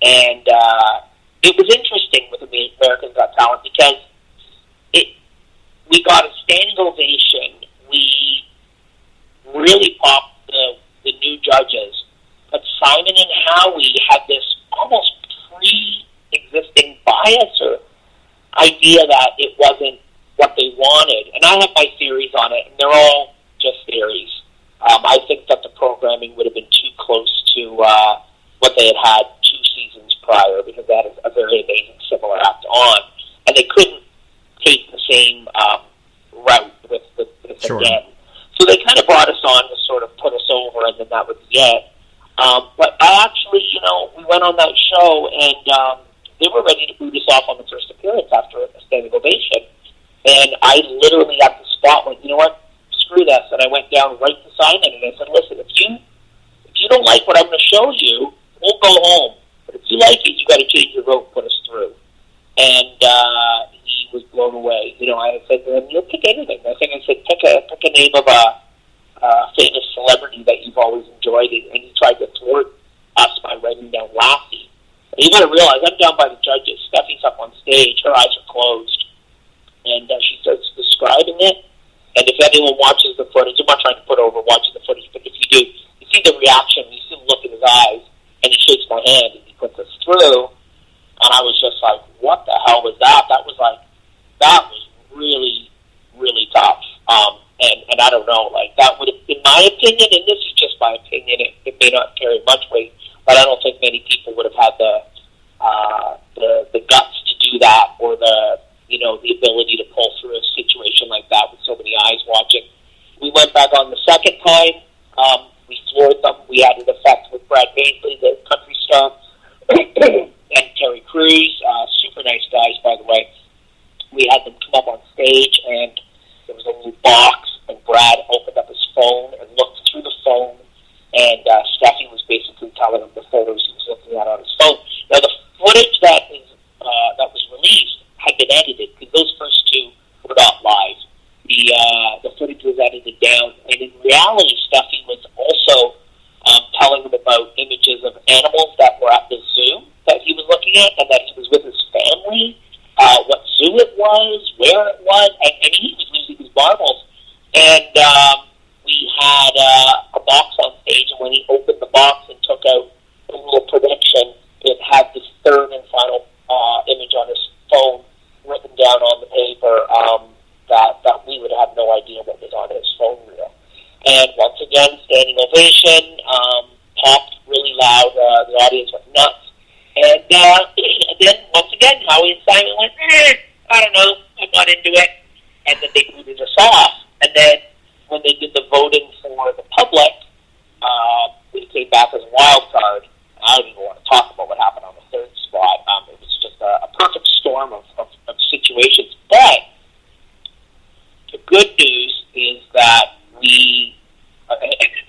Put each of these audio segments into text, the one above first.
And it was interesting with America's Got Talent because we got a standing ovation. We really popped the new judges. But Simon and Howie had this almost pre-existing bias or idea that it wasn't what they wanted. And I have my theories on it, and they're all just theories. I think that the programming would have been too close to what they had 2 seasons prior, because that is a very amazing similar act on. And they couldn't take the same route with this Sure. again. So they kind of brought us on to sort of put us over, and then that was it. But I actually, we went on that show, and they were ready to boot us off on the first appearance after a standing ovation. And I literally at the spot went, you know what, screw this. And I went down right to Simon, and I said, listen, if you don't like what I'm going to show you, we'll go home. But if you like it, you got to change your vote and put us through. And he was blown away. I said to him, pick anything. I think I said, pick a name of a famous celebrity that you've always enjoyed, and he tried to thwart us by writing down Lassie. And you got to realize, I'm down by the judges. Steffi's up on stage. Her eyes are closed. And she starts describing it. And if anyone watches the footage, I'm not trying to put over watching the footage, but if you do, you see the reaction, you see the look in his eyes, and he shakes my hand, and he puts us through. And I was just like, what the hell was that? That was really, really tough. And I don't know, that would have, in my opinion, and this is just my opinion, it may not carry much weight, but I don't think many people would have had the guts to do that, or the ability to pull through a situation like that with so many eyes watching. We went back on the second time. We floored them. We added effect with Brad Paisley, the country star, and Terry Crews, super nice guys, by the way. We had them come up on stage, and there was a little box, and Brad opened up his phone and looked through the phone, and Steffi was basically telling him the photos he was looking at on his phone. Now, the footage that was released had been edited, because those first 2 were not live. The footage was edited down, and in reality, Steffi was also telling him about images of animals that were at the zoo that he was looking at, and that he was with his family, what zoo it was, where it was, and he was losing his marbles. And we had a box on stage, and when he opened the box and took out a little prediction, it had this third and final image on his phone written down on the paper that we would have no idea what was on his phone reel. And once again, standing ovation, popped really loud. The audience went nuts. And then, once again, Howie and Simon went, I don't know, I'm not into it. And then they booted us off. And then when they did the voting for the public, we came back as a wild card. I don't even want to talk about what happened on the third spot. It was just a perfect storm of situations. But the good news is that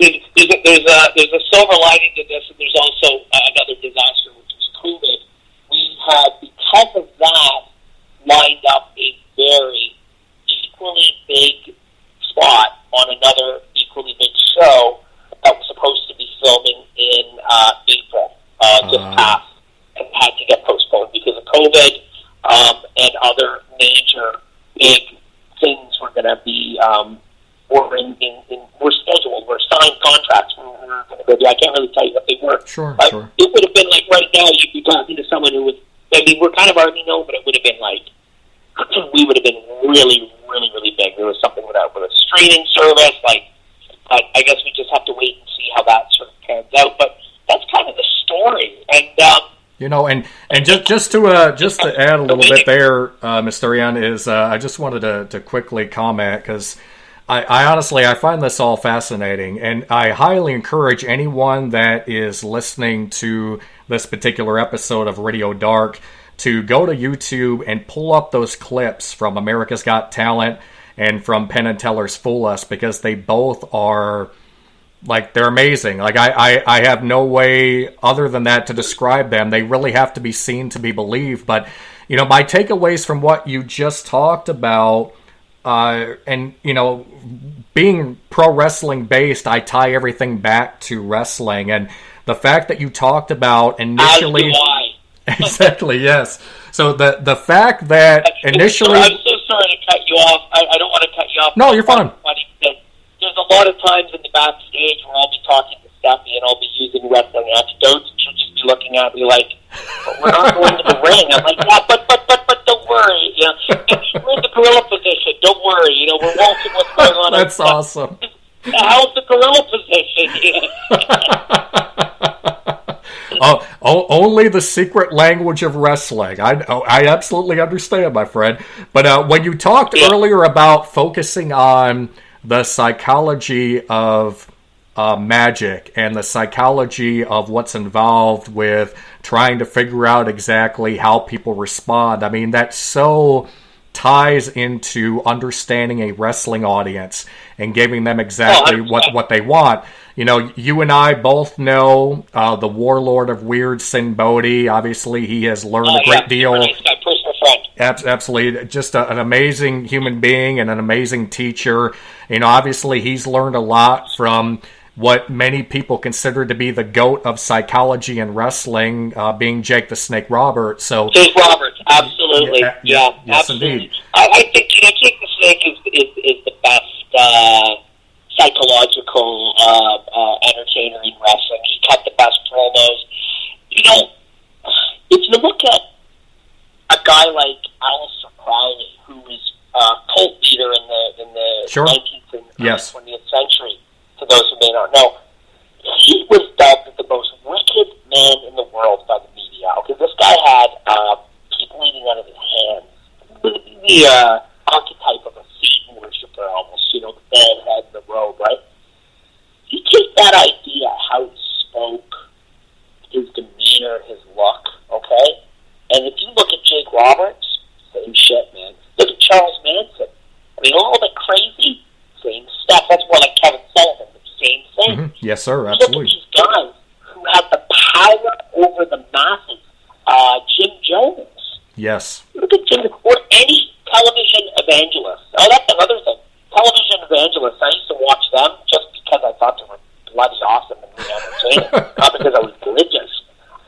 there's a silver lining to this, and there's also another disaster, which is COVID. We had, because of that, lined up a very equally big spot on another equally big show that was supposed to be filming in April, just passed, and had to get postponed because of COVID, and other major big things were going to be, we're scheduled, we're signed contracts, we're going to go do. I can't really tell you what they were. Sure. It would have been like right now you'd be talking to someone who was, we're kind of already know, but it would have been like, we would have been really, really, really big. There was something with a streaming service, I guess we just have to wait and see how that sort of pans out. But that's kind of the story. And and just to add a little bit there, Mysterion, is I just wanted to quickly comment, because I honestly find this all fascinating, and I highly encourage anyone that is listening to this particular episode of Radio Dark to go to YouTube and pull up those clips from America's Got Talent and from Penn Teller's Fool Us, because they both are, they're amazing. I have no way other than that to describe them. They really have to be seen to be believed. But, my takeaways from what you just talked about, and, being pro wrestling based, I tie everything back to wrestling. And the fact that you talked about initially. Exactly, yes. So the fact that initially... I'm so sorry to cut you off. I don't want to cut you off. No, you're fine. There's a lot of times in the backstage where I'll be talking to Steffi and I'll be using wrestling anecdotes, and she'll just be looking at me like, but we're not going to the ring. I'm like, yeah, but don't worry. You know, we're in the gorilla position. Don't worry. You know, we're watching what's going on. That's awesome. How's the gorilla position? Only the secret language of wrestling. I absolutely understand, my friend. But when you talked earlier about focusing on the psychology of magic and the psychology of what's involved with trying to figure out exactly how people respond, I mean, that so ties into understanding a wrestling audience and giving them exactly what they want. You know, you and I both know the Warlord of Weird, Sin Bodhi. Obviously, he has learned a great deal. He's my personal friend. Absolutely. Just an amazing human being and an amazing teacher. You know, obviously, he's learned a lot from what many people consider to be the GOAT of psychology and wrestling, being Jake the Snake Roberts. So Jake Roberts, absolutely. Yes, absolutely. Indeed. I think, you know, Jake the Snake is the best psychological entertainer in wrestling. He cut the best promos. You know, if you look at a guy like Aleister Crowley, who was a cult leader in the Sure. 19th and Yes. 20th century, to those who may not know, he was dubbed the most wicked man in the world by the media. Okay, this guy had people eating out of his hands. The archetype of a Satan worshiper, almost. You know, the bald head and the robe, right? You take that idea, how he spoke, his demeanor, his look, okay? And if you look at Jake Roberts, same shit, man. Look at Charles Manson. I mean, a little bit crazy, same stuff. That's more like Kevin Sullivan, but same thing. Mm-hmm. Yes, sir, Look absolutely. at these guys who have the power over the masses. Jim Jones. Yes. Look at Jim, or any television evangelist. Oh, that's another thing. Television evangelists, I used to watch them just because I thought they were bloody awesome and really entertaining, not because I was religious.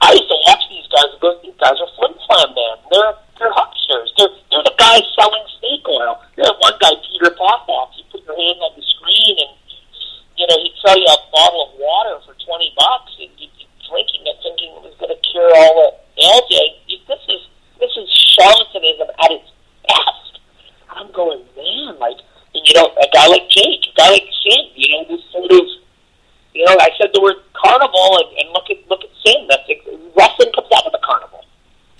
I used to watch these guys and go, these guys are flim-flam, man. They're hucksters. They're the guys selling snake oil. There's one guy, Peter Popoff. You put your hand on the screen and, you know, he'd sell you a bottle of water for $20 and you'd be drinking it thinking it was going to cure all the ails. This is charlatanism at its best. I'm going, man, like, and, you know, a guy like Jake, a guy like Sin, you know, this sort of, you know, I said the word carnival, and look at Sin. That's wrestling comes out of the carnival.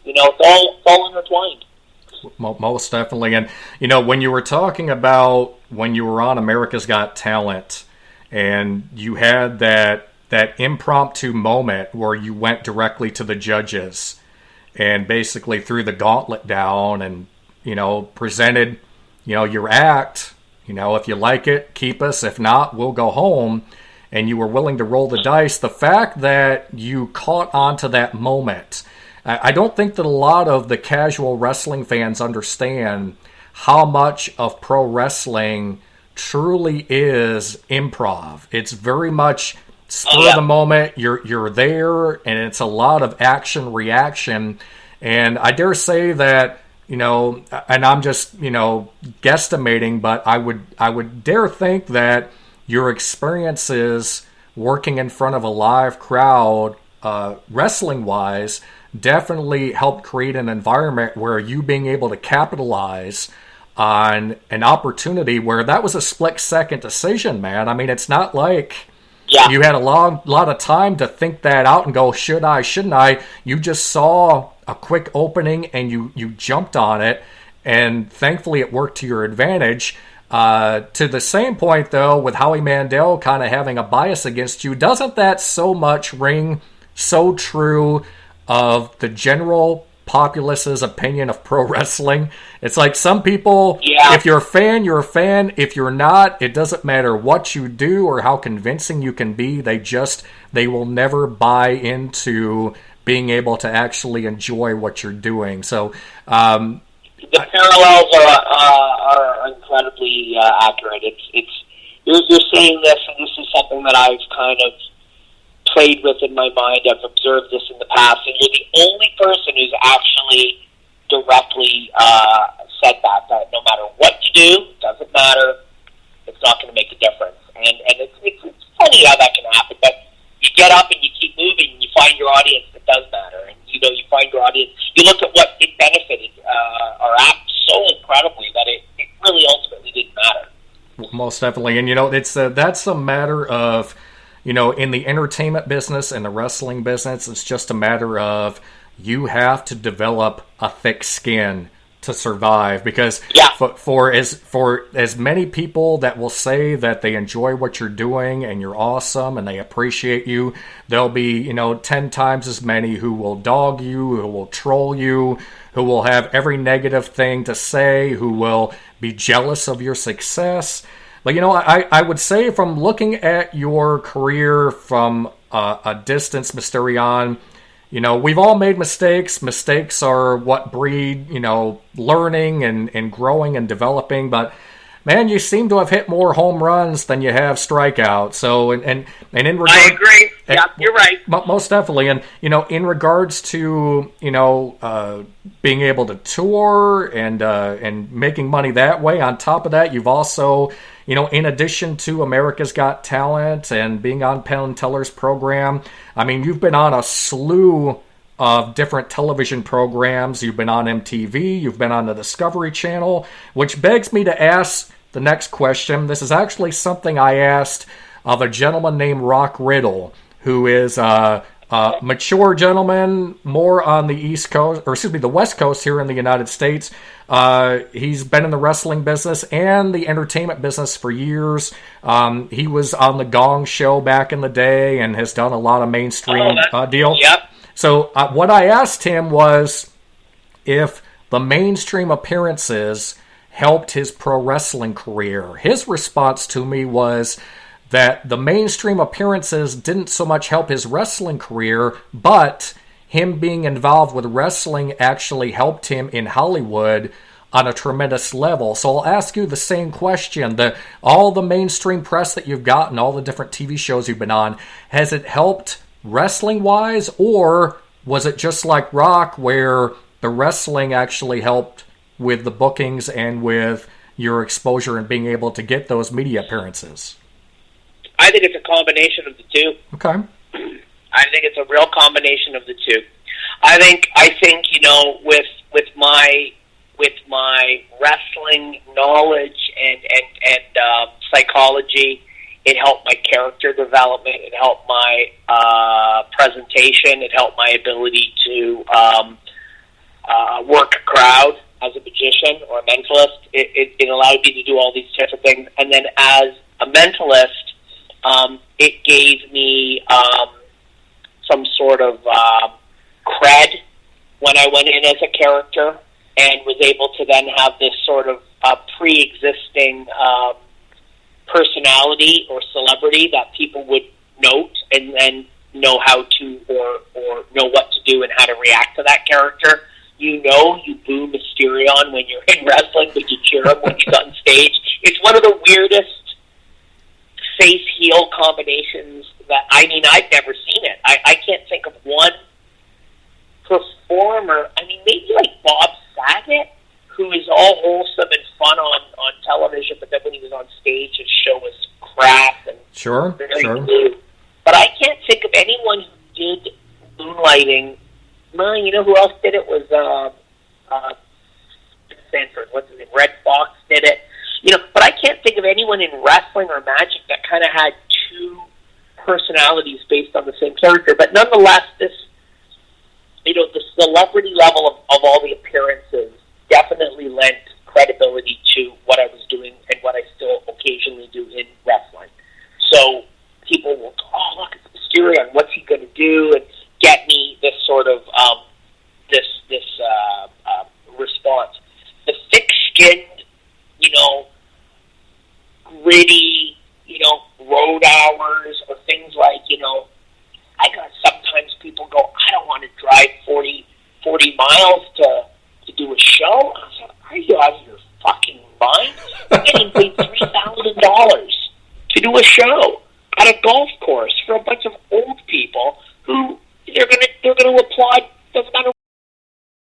You know, it's all intertwined. Most definitely. And, you know, when you were talking about when you were on America's Got Talent and you had that impromptu moment where you went directly to the judges and basically threw the gauntlet down and, you know, presented, you know, your act, you know, if you like it, keep us. If not, we'll go home. And you were willing to roll the dice. The fact that you caught on to that moment, I don't think that a lot of the casual wrestling fans understand how much of pro wrestling truly is improv. It's very much spur of the moment. You're there, and it's a lot of action reaction. And I dare say that, you know, and I'm just, you know, guesstimating, but I would dare think that your experiences working in front of a live crowd, wrestling-wise, definitely helped create an environment where you being able to capitalize on an opportunity where that was a split-second decision, man. I mean, it's not like you had a lot of time to think that out and go, should I, shouldn't I? You just saw a quick opening and you jumped on it, and thankfully it worked to your advantage. To the same point, though, with Howie Mandel kind of having a bias against you, doesn't that so much ring so true of the general populace's opinion of pro wrestling? It's like some people, if you're a fan, you're a fan. If you're not, it doesn't matter what you do or how convincing you can be. They will never buy into being able to actually enjoy what you're doing. So, the parallels are incredibly accurate. You're saying this, and this is something that I've kind of played with in my mind. I've observed this in the past, and you're the only person who's actually directly said that no matter what you do, it doesn't matter, it's not going to make a difference. And it's funny how that can happen, but you get up and you keep moving, and you find your audience that does matter, and you find your audience. You look at what it benefited our app so incredibly that it really ultimately didn't matter. Most definitely, and that's a matter of, in the entertainment business and the wrestling business, it's just a matter of you have to develop a thick skin to survive, because for as many people that will say that they enjoy what you're doing and you're awesome and they appreciate you, there'll be 10 times as many who will dog you, who will troll you, who will have every negative thing to say, who will be jealous of your success. But I would say, from looking at your career from a distance, Mysterion, we've all made mistakes. Mistakes are what breed, learning and growing and developing. But man, you seem to have hit more home runs than you have strikeouts. So, and in regard, I agree. Yeah, you're right. Most definitely. And, in regards to, being able to tour and making money that way, on top of that, you've also, in addition to America's Got Talent and being on Penn Teller's program, I mean, you've been on a slew of different television programs. You've been on MTV, you've been on the Discovery Channel, which begs me to ask the next question. This is actually something I asked of a gentleman named Rock Riddle, who is a mature gentleman, more on the East Coast, or excuse me, the West Coast here in the United States. He's been in the wrestling business and the entertainment business for years. He was on the Gong Show back in the day and has done a lot of mainstream deals. Yep. So what I asked him was if the mainstream appearances helped his pro wrestling career. His response to me was that the mainstream appearances didn't so much help his wrestling career, but him being involved with wrestling actually helped him in Hollywood on a tremendous level. So I'll ask you the same question. All the mainstream press that you've gotten, all the different TV shows you've been on, has it helped wrestling-wise, or was it just like Rock, where the wrestling actually helped with the bookings and with your exposure and being able to get those media appearances? I think it's a combination of the two. Okay. I think it's a real combination of the two. I think with my wrestling knowledge and psychology, it helped my character development. It helped my presentation. It helped my ability to work a crowd as a magician or a mentalist. It allowed me to do all these types of things. And then as a mentalist, it gave me some sort of cred when I went in as a character, and was able to then have this sort of pre-existing personality or celebrity that people would note and then know how to or know what to do and how to react to that character. You boo Mysterion when you're in wrestling, but you cheer him when he's on stage. It's one of the weirdest face-heel combinations that, I've never seen it. I can't think of one performer, maybe like Bob Saget, who is all wholesome and fun on television, but then when he was on stage, his show was crap and very blue. But I can't think of anyone who did moonlighting. Well, you know who else did it was Sanford. What's his name? Red Fox did it. But I can't think of anyone in wrestling or magic that kind of had two personalities based on the same character. But nonetheless, the celebrity level of all the appearances definitely lent credibility to what I was doing and what I still occasionally do in wrestling. So people will go, oh, look, it's Mysterion. What's he going to do? And get me this sort of response. The thick-skinned, gritty, road hours or things like, I got sometimes people go, I don't want to drive 40 miles to do a show. I was like, are you out of your fucking mind? I'm getting paid $3,000 to do a show at a golf course for a bunch of old people. still applied